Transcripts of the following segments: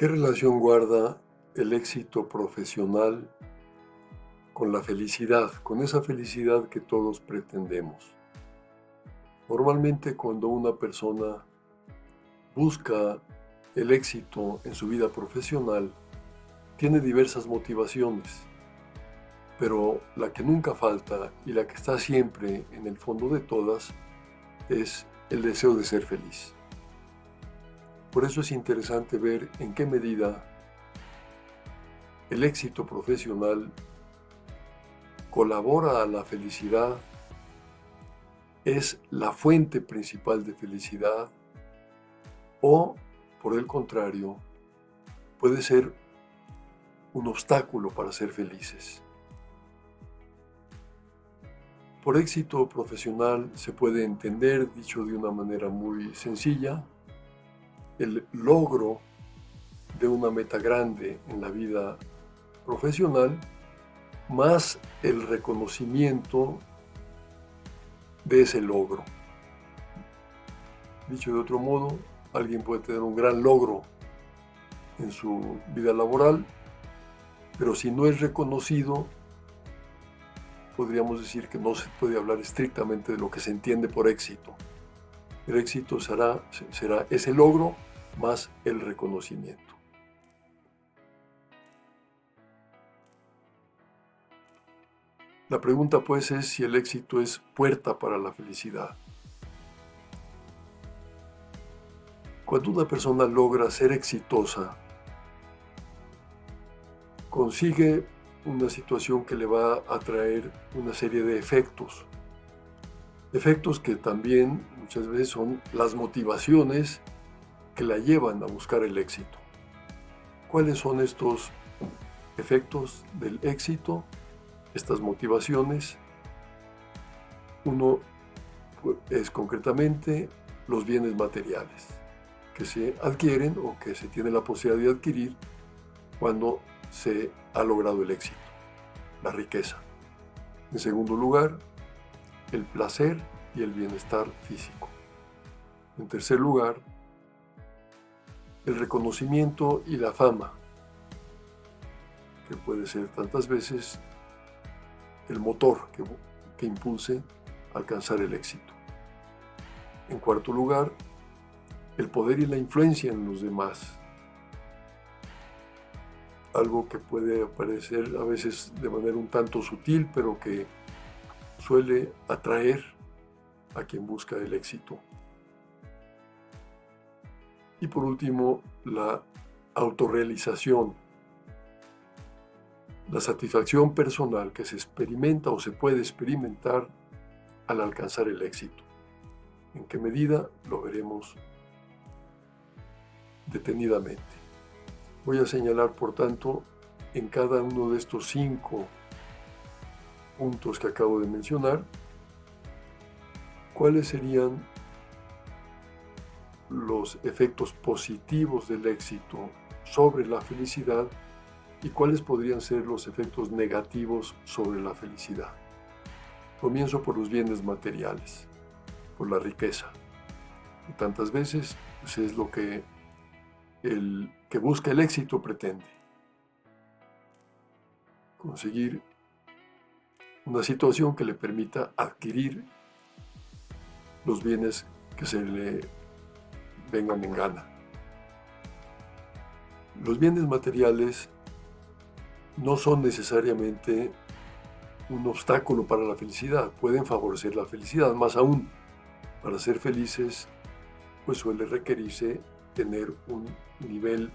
¿Qué relación guarda el éxito profesional con la felicidad, con esa felicidad que todos pretendemos? Normalmente cuando una persona busca el éxito en su vida profesional, tiene diversas motivaciones, pero la que nunca falta y la que está siempre en el fondo de todas es el deseo de ser feliz. Por eso es interesante ver en qué medida el éxito profesional colabora a la felicidad, es la fuente principal de felicidad o, por el contrario, puede ser un obstáculo para ser felices. Por éxito profesional se puede entender, dicho de una manera muy sencilla, el logro de una meta grande en la vida profesional más el reconocimiento de ese logro. Dicho de otro modo, alguien puede tener un gran logro en su vida laboral, pero si no es reconocido, podríamos decir que no se puede hablar estrictamente de lo que se entiende por éxito. El éxito será ese logro más el reconocimiento. La pregunta pues es si el éxito es puerta para la felicidad. Cuando una persona logra ser exitosa, consigue una situación que le va a traer una serie de efectos. Efectos que también muchas veces son las motivaciones que la llevan a buscar el éxito. ¿Cuáles son estos efectos del éxito? Estas motivaciones. Uno es concretamente los bienes materiales que se adquieren o que se tiene la posibilidad de adquirir cuando se ha logrado el éxito, la riqueza. En segundo lugar, el placer y el bienestar físico. En tercer lugar, el reconocimiento y la fama, que puede ser tantas veces el motor que impulse a alcanzar el éxito. En cuarto lugar, el poder y la influencia en los demás. Algo que puede aparecer a veces de manera un tanto sutil, pero que suele atraer a quien busca el éxito. Y por último, la autorrealización, la satisfacción personal que se experimenta o se puede experimentar al alcanzar el éxito. ¿En qué medida? Lo veremos detenidamente. Voy a señalar, por tanto, en cada uno de estos 5 puntos que acabo de mencionar, cuáles serían los efectos positivos del éxito sobre la felicidad y cuáles podrían ser los efectos negativos sobre la felicidad. Comienzo por los bienes materiales, por la riqueza. Y tantas veces pues, es lo que el que busca el éxito pretende. Conseguir una situación que le permita adquirir los bienes que se le vengan en gana. Los bienes materiales no son necesariamente un obstáculo para la felicidad, pueden favorecer la felicidad, más aún, para ser felices, pues suele requerirse tener un nivel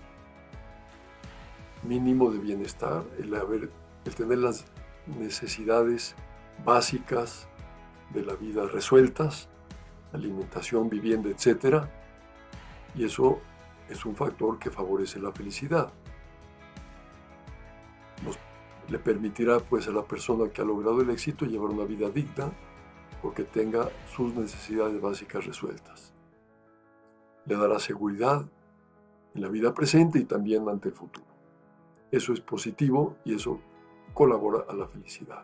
mínimo de bienestar, el tener las necesidades básicas de la vida resueltas, alimentación, vivienda, etc. Y eso es un factor que favorece la felicidad. Le permitirá pues a la persona que ha logrado el éxito llevar una vida digna porque tenga sus necesidades básicas resueltas. Le dará seguridad en la vida presente y también ante el futuro. Eso es positivo y eso colabora a la felicidad.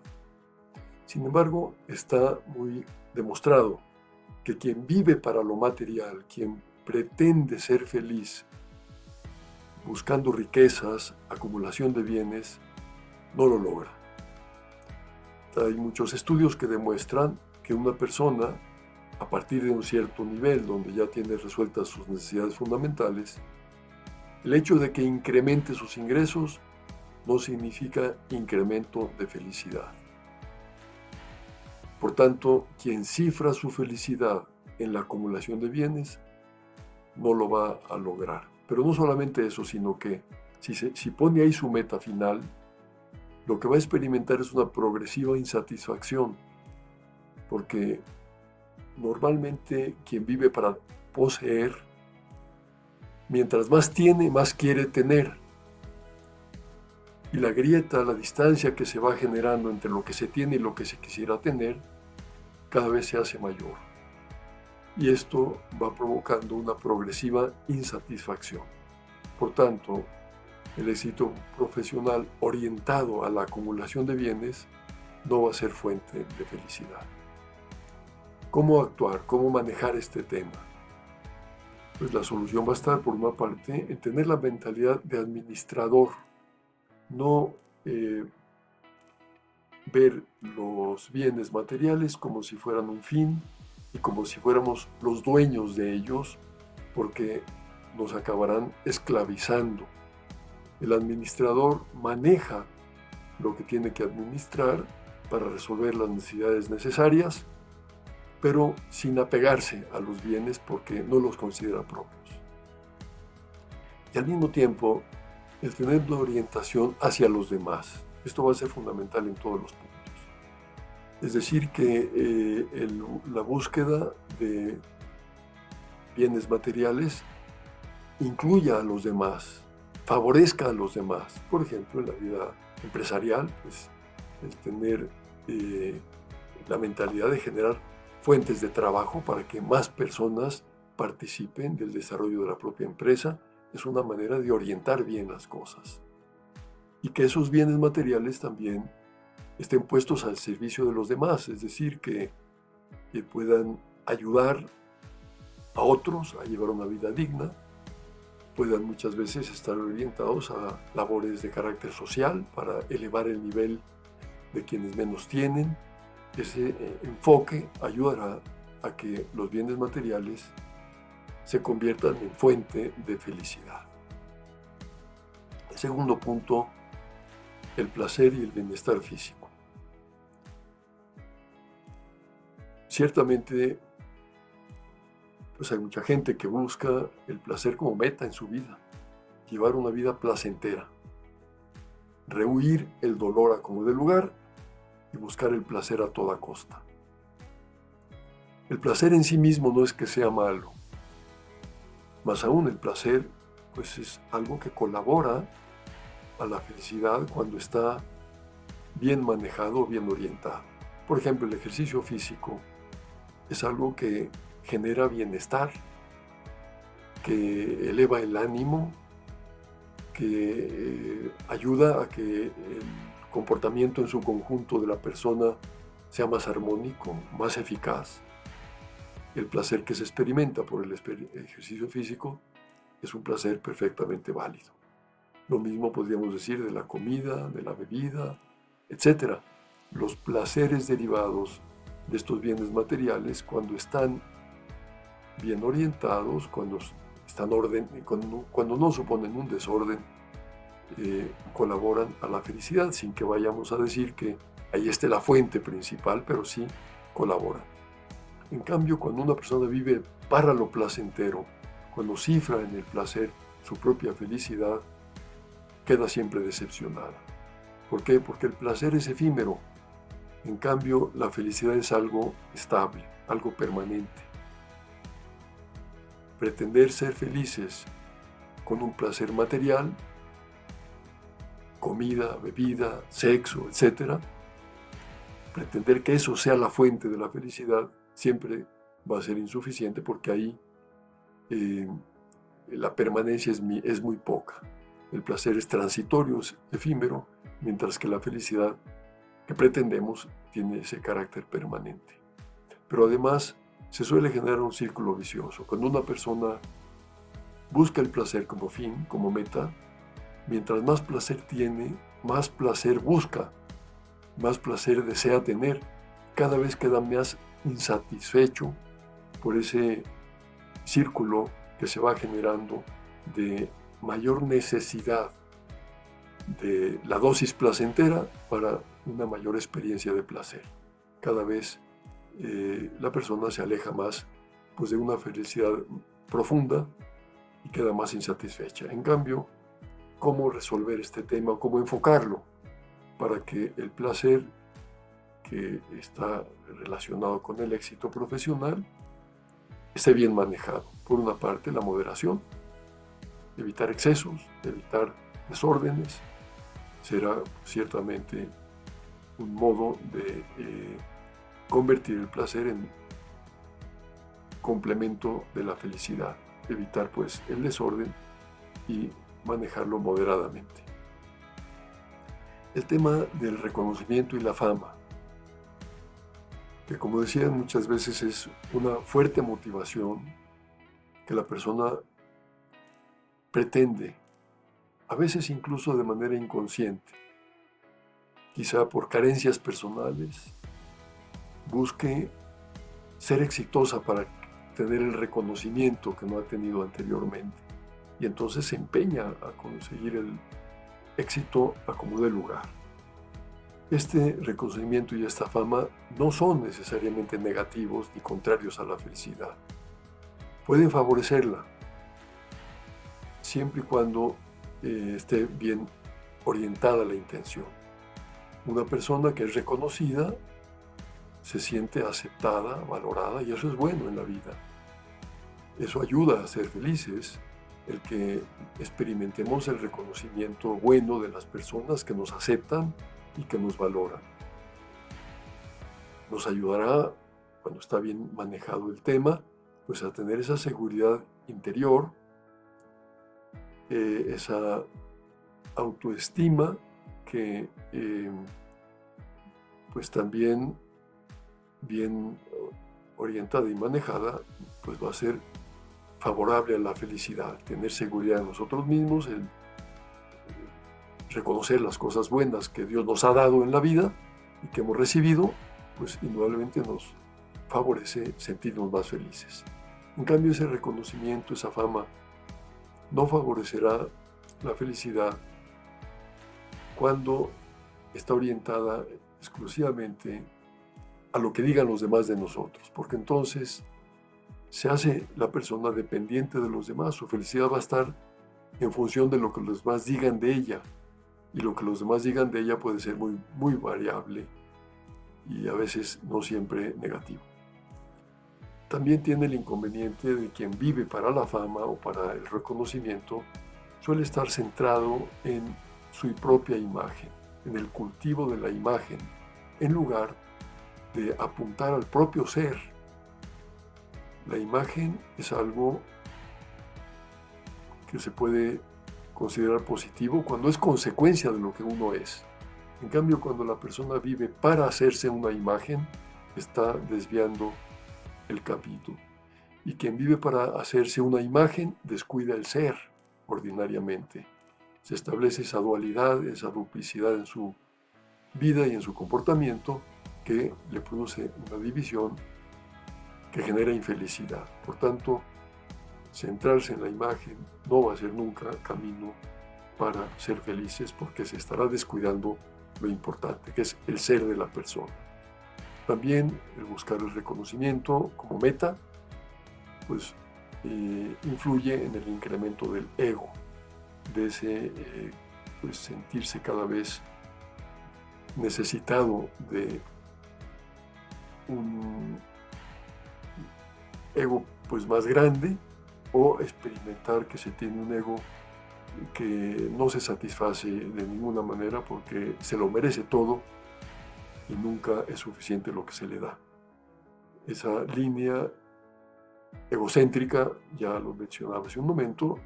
Sin embargo, está muy demostrado que quien vive para lo material, quien pretende ser feliz buscando riquezas, acumulación de bienes, no lo logra. Hay muchos estudios que demuestran que una persona, a partir de un cierto nivel donde ya tiene resueltas sus necesidades fundamentales, el hecho de que incremente sus ingresos no significa incremento de felicidad. Por tanto, quien cifra su felicidad en la acumulación de bienes no lo va a lograr. Pero no solamente eso, sino que si pone ahí su meta final, lo que va a experimentar es una progresiva insatisfacción, porque normalmente quien vive para poseer, mientras más tiene, más quiere tener. Y la grieta, la distancia que se va generando entre lo que se tiene y lo que se quisiera tener, cada vez se hace mayor. Y esto va provocando una progresiva insatisfacción. Por tanto, el éxito profesional orientado a la acumulación de bienes no va a ser fuente de felicidad. ¿Cómo actuar? ¿Cómo manejar este tema? Pues la solución va a estar, por una parte, en tener la mentalidad de administrador, no ver los bienes materiales como si fueran un fin y como si fuéramos los dueños de ellos, porque nos acabarán esclavizando. El administrador maneja lo que tiene que administrar para resolver las necesidades necesarias, pero sin apegarse a los bienes porque no los considera propios. Y al mismo tiempo, el tener una orientación hacia los demás. Esto va a ser fundamental en todos los puntos. Es decir, que la búsqueda de bienes materiales incluya a los demás, favorezca a los demás. Por ejemplo, en la vida empresarial, pues, el tener la mentalidad de generar fuentes de trabajo para que más personas participen del desarrollo de la propia empresa es una manera de orientar bien las cosas. Y que esos bienes materiales también estén puestos al servicio de los demás, es decir, que puedan ayudar a otros a llevar una vida digna, puedan muchas veces estar orientados a labores de carácter social para elevar el nivel de quienes menos tienen. Ese enfoque ayudará a que los bienes materiales se conviertan en fuente de felicidad. El segundo punto, el placer y el bienestar físico. Ciertamente, pues hay mucha gente que busca el placer como meta en su vida, llevar una vida placentera, rehuir el dolor a como de lugar y buscar el placer a toda costa. El placer en sí mismo no es que sea malo, más aún el placer pues es algo que colabora a la felicidad cuando está bien manejado, bien orientado. Por ejemplo, el ejercicio físico es algo que genera bienestar, que eleva el ánimo, que ayuda a que el comportamiento en su conjunto de la persona sea más armónico, más eficaz. El placer que se experimenta por el ejercicio físico es un placer perfectamente válido. Lo mismo podríamos decir de la comida, de la bebida, etc. Los placeres derivados de estos bienes materiales, cuando están bien orientados, cuando no suponen un desorden, colaboran a la felicidad, sin que vayamos a decir que ahí esté la fuente principal, pero sí colaboran. En cambio, cuando una persona vive para lo placentero, cuando cifra en el placer su propia felicidad, queda siempre decepcionada. ¿Por qué? Porque el placer es efímero. En cambio, la felicidad es algo estable, algo permanente. Pretender ser felices con un placer material, comida, bebida, sexo, etc., pretender que eso sea la fuente de la felicidad siempre va a ser insuficiente, porque ahí la permanencia es muy poca. El placer es transitorio, es efímero, mientras que la felicidad que pretendemos tiene ese carácter permanente. Pero además se suele generar un círculo vicioso. Cuando una persona busca el placer como fin, como meta, mientras más placer tiene, más placer busca, más placer desea tener. Cada vez queda más insatisfecho por ese círculo que se va generando de mayor necesidad de la dosis placentera para una mayor experiencia de placer. Cada vez la persona se aleja más pues, de una felicidad profunda y queda más insatisfecha. En cambio, ¿cómo resolver este tema? ¿Cómo enfocarlo para que el placer que está relacionado con el éxito profesional esté bien manejado? Por una parte, la moderación, evitar excesos, evitar desórdenes, será ciertamente un modo de convertir el placer en complemento de la felicidad, evitar pues el desorden y manejarlo moderadamente. El tema del reconocimiento y la fama, que como decía muchas veces es una fuerte motivación que la persona pretende, a veces incluso de manera inconsciente, quizá por carencias personales, busque ser exitosa para tener el reconocimiento que no ha tenido anteriormente y entonces se empeña a conseguir el éxito a como dé lugar. Este reconocimiento y esta fama no son necesariamente negativos ni contrarios a la felicidad. Pueden favorecerla siempre y cuando esté bien orientada la intención. Una persona que es reconocida se siente aceptada, valorada, y eso es bueno en la vida. Eso ayuda a ser felices, el que experimentemos el reconocimiento bueno de las personas que nos aceptan y que nos valoran. Nos ayudará, cuando está bien manejado el tema, pues a tener esa seguridad interior, esa autoestima que pues también bien orientada y manejada, pues va a ser favorable a la felicidad, tener seguridad en nosotros mismos, el reconocer las cosas buenas que Dios nos ha dado en la vida y que hemos recibido, pues indudablemente nos favorece sentirnos más felices. En cambio, ese reconocimiento, esa fama, no favorecerá la felicidad cuando está orientada exclusivamente a lo que digan los demás de nosotros, porque entonces se hace la persona dependiente de los demás. Su felicidad va a estar en función de lo que los demás digan de ella, y lo que los demás digan de ella puede ser muy, muy variable y a veces no siempre negativo. También tiene el inconveniente de quien vive para la fama o para el reconocimiento, suele estar centrado en su propia imagen, en el cultivo de la imagen, en lugar de apuntar al propio ser. La imagen es algo que se puede considerar positivo cuando es consecuencia de lo que uno es. En cambio, cuando la persona vive para hacerse una imagen, está desviando el camino. Y quien vive para hacerse una imagen, descuida el ser ordinariamente. Se establece esa dualidad, esa duplicidad en su vida y en su comportamiento que le produce una división que genera infelicidad. Por tanto, centrarse en la imagen no va a ser nunca camino para ser felices, porque se estará descuidando lo importante, que es el ser de la persona. También el buscar el reconocimiento como meta, pues influye en el incremento del ego, de ese pues, sentirse cada vez necesitado de un ego pues más grande, o experimentar que se tiene un ego que no se satisface de ninguna manera porque se lo merece todo y nunca es suficiente lo que se le da. Esa línea egocéntrica, ya lo mencionaba hace un momento,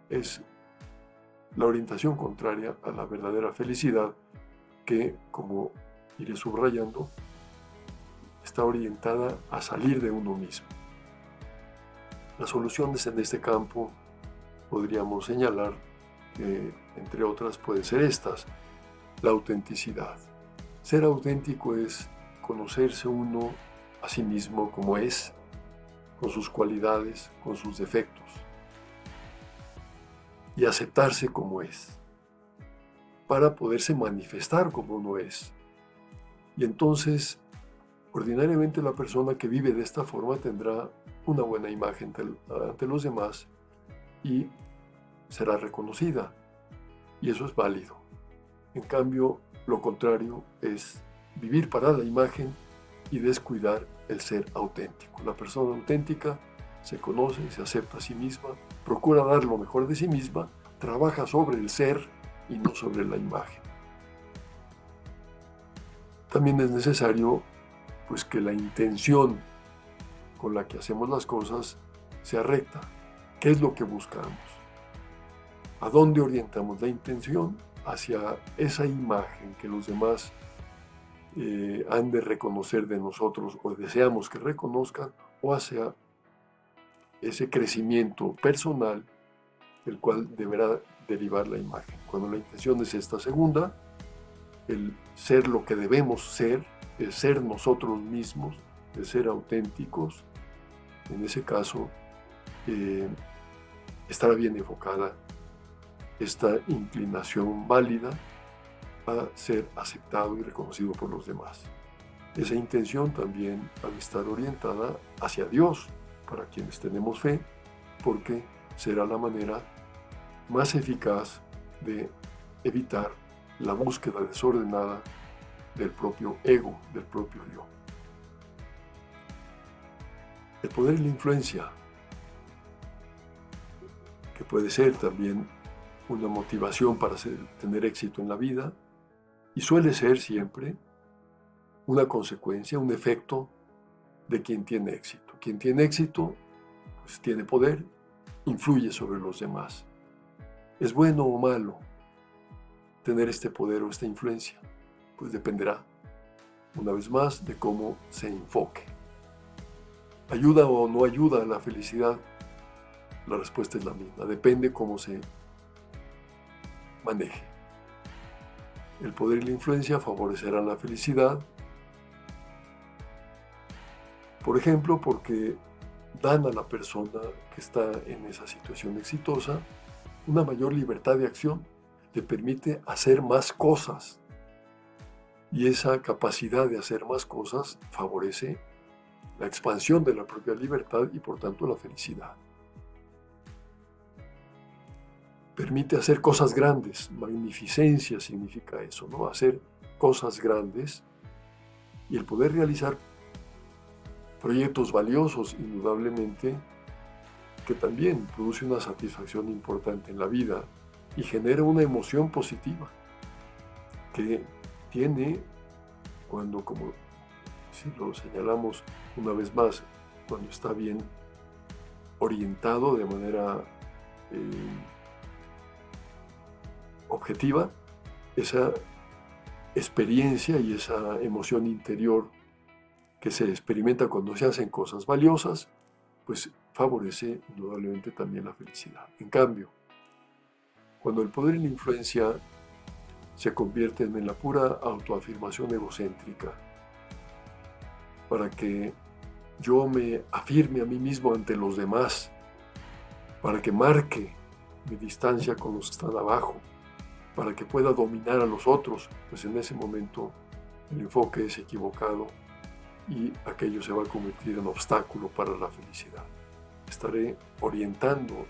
es la orientación contraria a la verdadera felicidad que, como iré subrayando, está orientada a salir de uno mismo. Las soluciones en este campo podríamos señalar que, entre otras, pueden ser estas: la autenticidad. Ser auténtico es conocerse uno a sí mismo como es, con sus cualidades, con sus defectos, y aceptarse como es, para poderse manifestar como uno es. Y entonces, ordinariamente la persona que vive de esta forma tendrá una buena imagen ante los demás y será reconocida, y eso es válido. En cambio, lo contrario es vivir para la imagen y descuidar el ser auténtico. La persona auténtica se conoce, se acepta a sí misma, procura dar lo mejor de sí misma, trabaja sobre el ser y no sobre la imagen. También es necesario pues que la intención con la que hacemos las cosas sea recta. ¿Qué es lo que buscamos? ¿A dónde orientamos la intención? Hacia esa imagen que los demás han de reconocer de nosotros o deseamos que reconozcan, o hacia ese crecimiento personal del cual deberá derivar la imagen. Cuando la intención es esta segunda, el ser lo que debemos ser, el ser nosotros mismos, el ser auténticos, en ese caso estará bien enfocada esta inclinación válida a ser aceptado y reconocido por los demás. Esa intención también ha de estar orientada hacia Dios, para quienes tenemos fe, porque será la manera más eficaz de evitar la búsqueda desordenada del propio ego, del propio yo. El poder y la influencia, que puede ser también una motivación para tener éxito en la vida, y suele ser siempre una consecuencia, un efecto de quien tiene éxito. Quien tiene éxito, pues tiene poder, influye sobre los demás. ¿Es bueno o malo tener este poder o esta influencia? Pues dependerá, una vez más, de cómo se enfoque. ¿Ayuda o no ayuda a la felicidad? La respuesta es la misma, depende cómo se maneje. El poder y la influencia favorecerán la felicidad, por ejemplo, porque dan a la persona que está en esa situación exitosa una mayor libertad de acción, le permite hacer más cosas, y esa capacidad de hacer más cosas favorece la expansión de la propia libertad y por tanto la felicidad. Permite hacer cosas grandes, magnificencia significa eso, ¿no? Hacer cosas grandes, y el poder realizar proyectos valiosos, indudablemente, que también produce una satisfacción importante en la vida y genera una emoción positiva que tiene, cuando, como si lo señalamos una vez más, cuando está bien orientado de manera objetiva, esa experiencia y esa emoción interior que se experimenta cuando se hacen cosas valiosas, pues favorece indudablemente también la felicidad. En cambio, cuando el poder y la influencia se convierten en la pura autoafirmación egocéntrica, para que yo me afirme a mí mismo ante los demás, para que marque mi distancia con los que están abajo, para que pueda dominar a los otros, pues en ese momento el enfoque es equivocado y aquello se va a convertir en obstáculo para la felicidad. Estaré orientando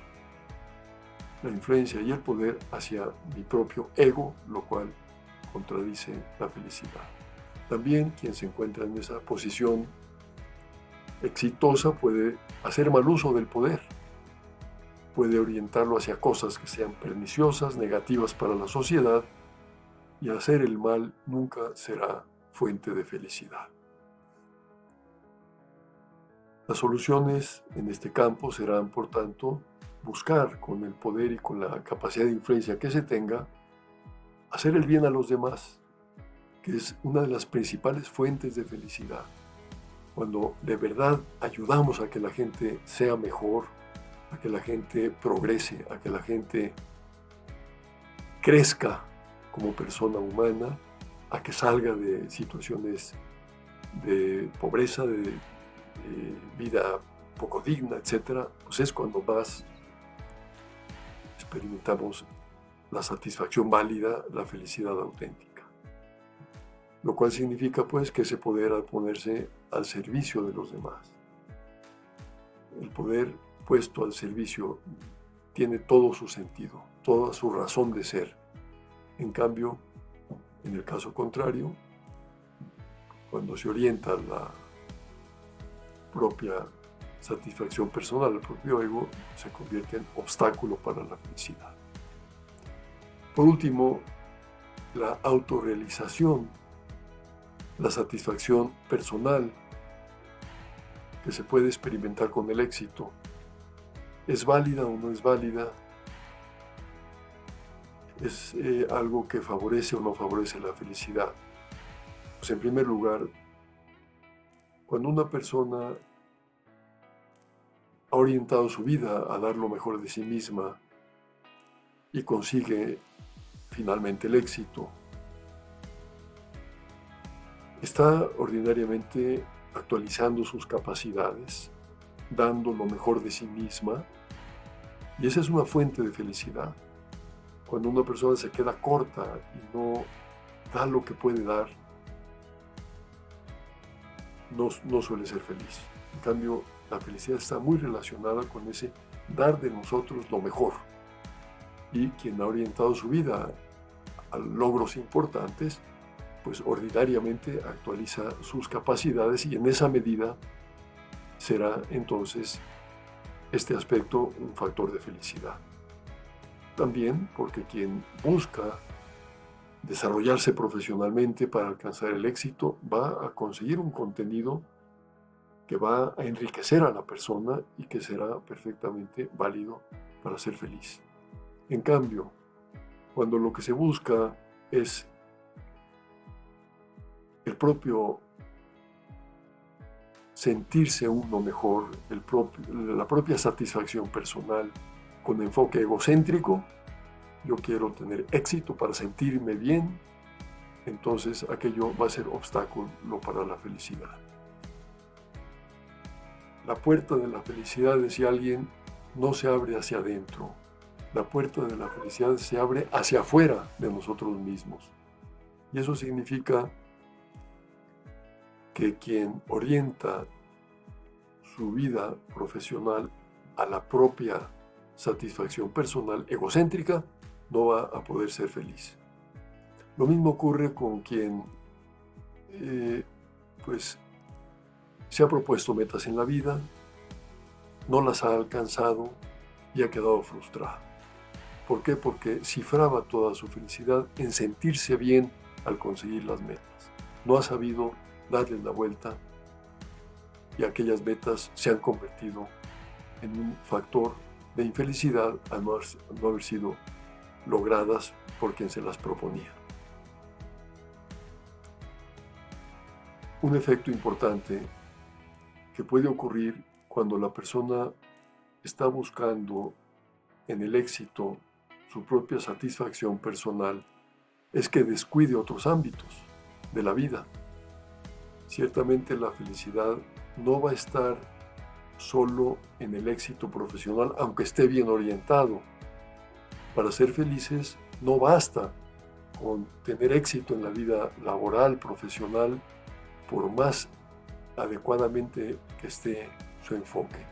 la influencia y el poder hacia mi propio ego, lo cual contradice la felicidad. También quien se encuentra en esa posición exitosa puede hacer mal uso del poder, puede orientarlo hacia cosas que sean perniciosas, negativas para la sociedad, y hacer el mal nunca será fuente de felicidad. Las soluciones en este campo serán, por tanto, buscar con el poder y con la capacidad de influencia que se tenga, hacer el bien a los demás, que es una de las principales fuentes de felicidad. cuando de verdad ayudamos a que la gente sea mejor, a que la gente progrese, a que la gente crezca como persona humana, a que salga de situaciones de pobreza, de vida poco digna, etc., pues es cuando más experimentamos la satisfacción válida, la felicidad auténtica. Lo cual significa pues que ese poder al ponerse al servicio de los demás. El poder puesto al servicio tiene todo su sentido, toda su razón de ser. En cambio, en el caso contrario, cuando se orienta a la propia satisfacción personal, el propio ego, se convierte en obstáculo para la felicidad. Por último, la autorrealización, la satisfacción personal que se puede experimentar con el éxito, ¿es válida o no es válida? ¿Es algo que favorece o no favorece la felicidad? Pues en primer lugar, cuando una persona ha orientado su vida a dar lo mejor de sí misma y consigue finalmente el éxito, está ordinariamente actualizando sus capacidades, dando lo mejor de sí misma, y esa es una fuente de felicidad. Cuando una persona se queda corta y no da lo que puede dar, no suele ser feliz. En cambio, la felicidad está muy relacionada con ese dar de nosotros lo mejor. Y quien ha orientado su vida a logros importantes, pues ordinariamente actualiza sus capacidades y en esa medida será entonces este aspecto un factor de felicidad. También porque quien busca desarrollarse profesionalmente para alcanzar el éxito va a conseguir un contenido que va a enriquecer a la persona y que será perfectamente válido para ser feliz. En cambio, cuando lo que se busca es el propio sentirse uno mejor, la propia satisfacción personal con enfoque egocéntrico, yo quiero tener éxito para sentirme bien, entonces aquello va a ser obstáculo para la felicidad. La puerta de la felicidad, decía alguien, no se abre hacia adentro. La puerta de la felicidad se abre hacia afuera de nosotros mismos. Y eso significa que quien orienta su vida profesional a la propia satisfacción personal egocéntrica no va a poder ser feliz. Lo mismo ocurre con quien pues se ha propuesto metas en la vida, no las ha alcanzado y ha quedado frustrado. ¿Por qué? Porque cifraba toda su felicidad en sentirse bien al conseguir las metas. No ha sabido darles la vuelta y aquellas metas se han convertido en un factor de infelicidad al no haber sido logradas por quien se las proponía. Un efecto importante que puede ocurrir cuando la persona está buscando en el éxito su propia satisfacción personal es que descuide otros ámbitos de la vida. Ciertamente la felicidad no va a estar solo en el éxito profesional, aunque esté bien orientado. Para ser felices no basta con tener éxito en la vida laboral, profesional, por más adecuadamente que esté su enfoque.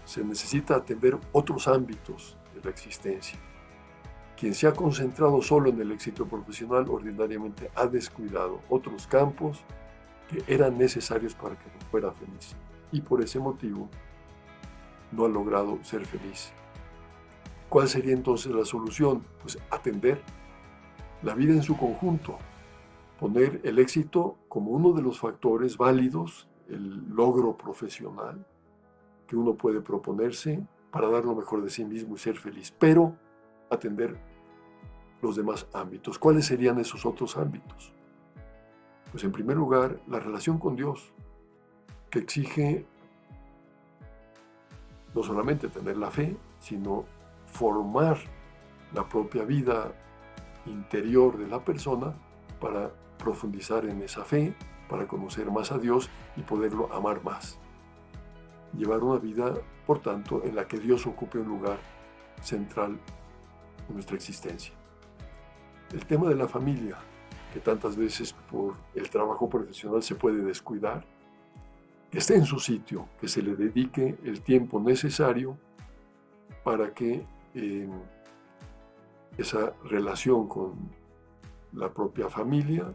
Se necesita atender otros ámbitos de la existencia. Quien se ha concentrado solo en el éxito profesional ordinariamente ha descuidado otros campos que eran necesarios para que no fuera feliz y por ese motivo no ha logrado ser feliz. ¿Cuál sería entonces la solución? Pues atender la vida en su conjunto, poner el éxito como uno de los factores válidos, el logro profesional que uno puede proponerse para dar lo mejor de sí mismo y ser feliz, pero atender los demás ámbitos. ¿Cuáles serían esos otros ámbitos? Pues en primer lugar, la relación con Dios. que exige no solamente tener la fe, sino formar la propia vida interior de la persona para profundizar en esa fe, para conocer más a Dios y poderlo amar más. Llevar una vida, por tanto, en la que Dios ocupe un lugar central en nuestra existencia. El tema de la familia, que tantas veces por el trabajo profesional se puede descuidar, que esté en su sitio, que se le dedique el tiempo necesario para que esa relación con la propia familia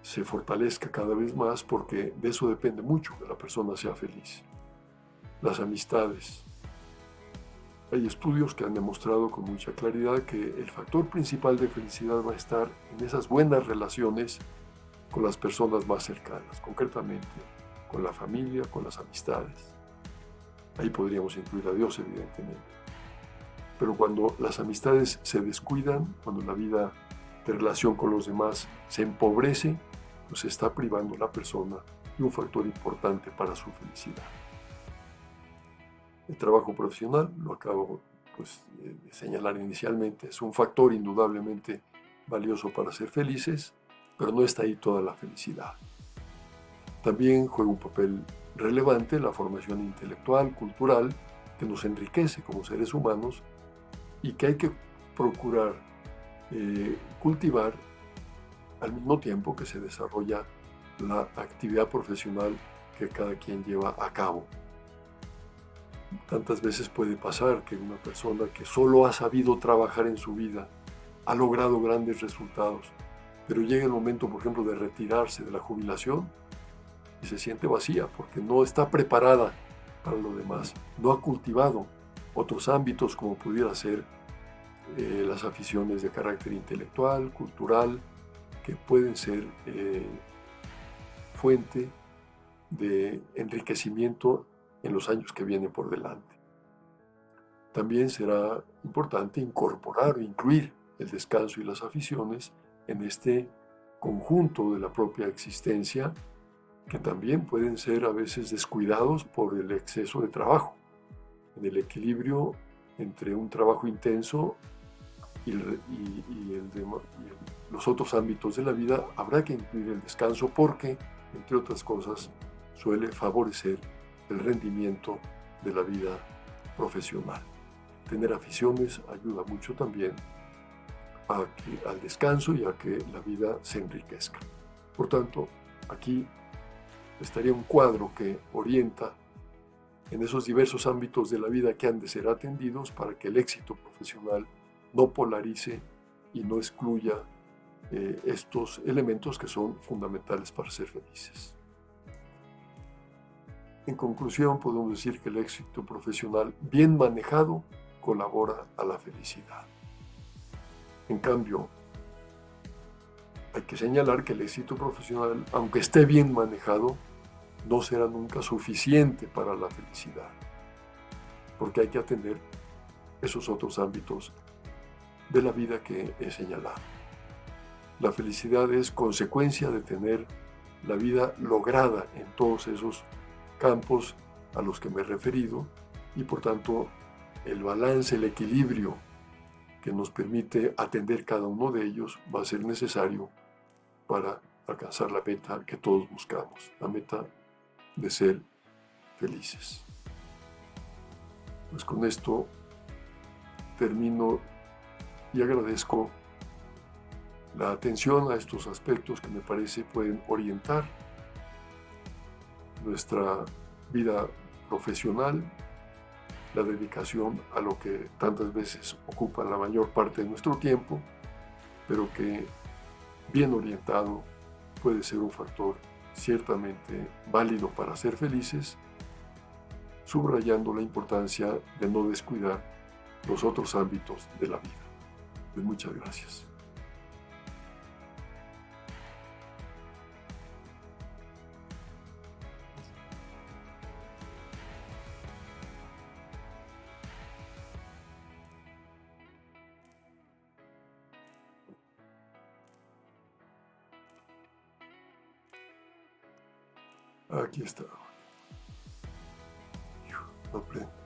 se fortalezca cada vez más, porque de eso depende mucho que la persona sea feliz. Las amistades. Hay estudios que han demostrado con mucha claridad que el factor principal de felicidad va a estar en esas buenas relaciones con las personas más cercanas, concretamente con la familia, con las amistades. Ahí podríamos incluir a Dios, evidentemente. Pero cuando las amistades se descuidan, cuando la vida de relación con los demás se empobrece, pues se está privando a la persona de un factor importante para su felicidad. El trabajo profesional, lo acabo de señalar inicialmente, es un factor indudablemente valioso para ser felices, pero no está ahí toda la felicidad. También juega un papel relevante la formación intelectual, cultural, que nos enriquece como seres humanos y que hay que procurar cultivar al mismo tiempo que se desarrolla la actividad profesional que cada quien lleva a cabo. Tantas veces puede pasar que una persona que solo ha sabido trabajar en su vida ha logrado grandes resultados, pero llega el momento, por ejemplo, de retirarse de la jubilación y se siente vacía porque no está preparada para lo demás, no ha cultivado otros ámbitos como pudiera ser las aficiones de carácter intelectual, cultural, que pueden ser fuente de enriquecimiento en los años que vienen por delante. También será importante incorporar o incluir el descanso y las aficiones en este conjunto de la propia existencia, que también pueden ser a veces descuidados por el exceso de trabajo. En el equilibrio entre un trabajo intenso y los otros ámbitos de la vida habrá que incluir el descanso porque, entre otras cosas, suele favorecer el rendimiento de la vida profesional. Tener aficiones ayuda mucho también al descanso y a que la vida se enriquezca. Por tanto, aquí estaría un cuadro que orienta en esos diversos ámbitos de la vida que han de ser atendidos para que el éxito profesional no polarice y no excluya estos elementos que son fundamentales para ser felices. En conclusión, podemos decir que el éxito profesional bien manejado colabora a la felicidad. En cambio, hay que señalar que el éxito profesional, aunque esté bien manejado, no será nunca suficiente para la felicidad, porque hay que atender esos otros ámbitos de la vida que he señalado. La felicidad es consecuencia de tener la vida lograda en todos esos campos a los que me he referido y por tanto el balance, el equilibrio que nos permite atender cada uno de ellos va a ser necesario para alcanzar la meta que todos buscamos, la meta de ser felices. Pues con esto termino y agradezco la atención a estos aspectos que me parece pueden orientar nuestra vida profesional, la dedicación a lo que tantas veces ocupa la mayor parte de nuestro tiempo, pero que bien orientado puede ser un factor ciertamente válido para ser felices, subrayando la importancia de no descuidar los otros ámbitos de la vida. Pues muchas gracias. Aquí está. No prende.